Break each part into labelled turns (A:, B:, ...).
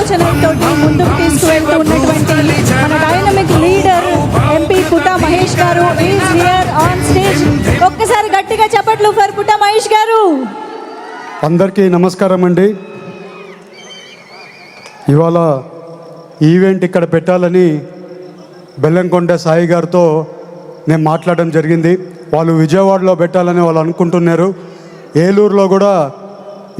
A: ఆలోచనలతోటి ముందుకు తీసుకువెళ్తూ ఉన్నటువంటి మన డైనమిక్ లీడర్ ఎంపీ పుట్టా మహేష్ గారు ఈజ్ హియర్ ఆన్ స్టేజ్. ఒక్కసారి గట్టిగా చప్పట్లు ఫర్ పుట్టా మహేష్ గారు.
B: అందరికీ నమస్కారం అండి. ఇవాళ ఈవెంట్ ఇక్కడ పెట్టాలని బెల్లంకొండ సాయి గారితో నేను మాట్లాడడం జరిగింది. వాళ్ళు విజయవాడలో పెట్టాలని వాళ్ళు అనుకుంటున్నారు.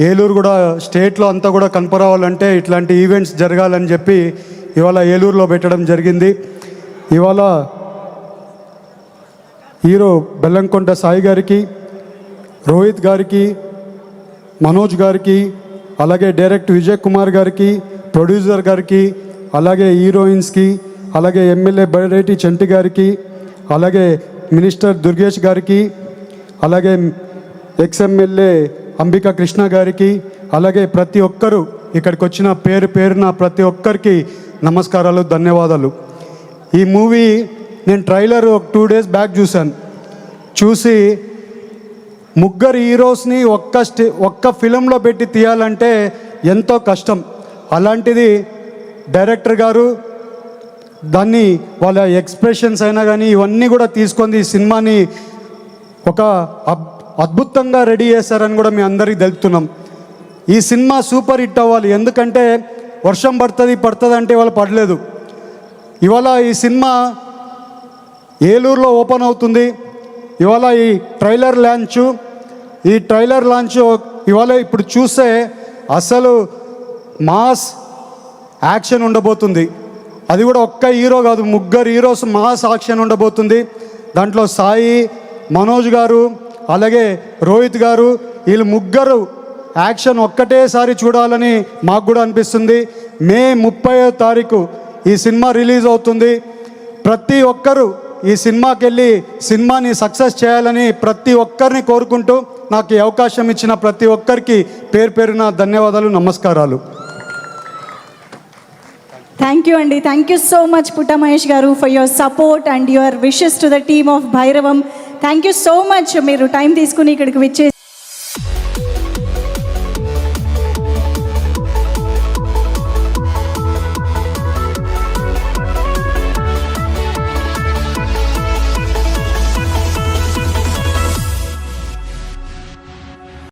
B: ఏలూరు కూడా స్టేట్లో అంతా కూడా కనపరావాలంటే ఇట్లాంటి ఈవెంట్స్ జరగాలని చెప్పి ఇవాళ ఏలూరులో పెట్టడం జరిగింది. ఇవాళ హీరో బెల్లంకొండ సాయి గారికి, రోహిత్ గారికి, మనోజ్ గారికి, అలాగే డైరెక్టర్ విజయ్ కుమార్ గారికి, ప్రొడ్యూసర్ గారికి, అలాగే హీరోయిన్స్కి, అలాగే ఎమ్మెల్యే బైరెడ్డి చంటి గారికి, అలాగే మినిస్టర్ దుర్గేష్ గారికి, అలాగే ఎక్స్ఎమ్మెల్యే అంబికా కృష్ణ గారికి, అలాగే ప్రతి ఒక్కరు ఇక్కడికి వచ్చిన పేరున ప్రతి ఒక్కరికి నమస్కారాలు, ధన్యవాదాలు. ఈ మూవీ నేను ట్రైలర్ ఒక 2 days బ్యాక్ చూసి ముగ్గురు హీరోస్ని ఒక్క ఫిలంలో పెట్టి తీయాలంటే ఎంతో కష్టం. అలాంటిది డైరెక్టర్ గారు దాన్ని వాళ్ళ ఎక్స్ప్రెషన్స్ అయినా కానీ ఇవన్నీ కూడా తీసుకొని ఈ సినిమాని ఒక అద్భుతంగా రెడీ చేశారని కూడా మీ అందరికీ తెలుపుతున్నాం. ఈ సినిమా సూపర్ హిట్ అవ్వాలి. ఎందుకంటే వర్షం పడుతుంది అంటే ఇవాళ పడలేదు. ఇవాళ ఈ సినిమా ఏలూరులో ఓపెన్ అవుతుంది. ఇవాళ ఈ ట్రైలర్ లాంచ్ ఇవాళ ఇప్పుడు చూస్తే అసలు మాస్ యాక్షన్ ఉండబోతుంది. అది కూడా ఒక్క హీరో కాదు, ముగ్గురు హీరోస్ మాస్ యాక్షన్ ఉండబోతుంది. దాంట్లో సాయి, మనోజ్ గారు, అలాగే రోహిత్ గారు, వీళ్ళు ముగ్గురు యాక్షన్ ఒక్కటేసారి చూడాలని మాకు కూడా అనిపిస్తుంది. మే 30వ తారీఖు ఈ సినిమా రిలీజ్ అవుతుంది. ప్రతి ఒక్కరూ ఈ సినిమాకి వెళ్ళి సినిమాని సక్సెస్ చేయాలని ప్రతి ఒక్కరిని కోరుకుంటూ నాకు ఈ అవకాశం ఇచ్చిన ప్రతి ఒక్కరికి పేరున ధన్యవాదాలు, నమస్కారాలు.
A: థ్యాంక్ యూ అండి. Thank you so much Putta Mahesh గారు for your support and your wishes to the team of Bhairavam. Thank you so much. మీరు టైం తీసుకుని ఇక్కడికి విచ్చేసి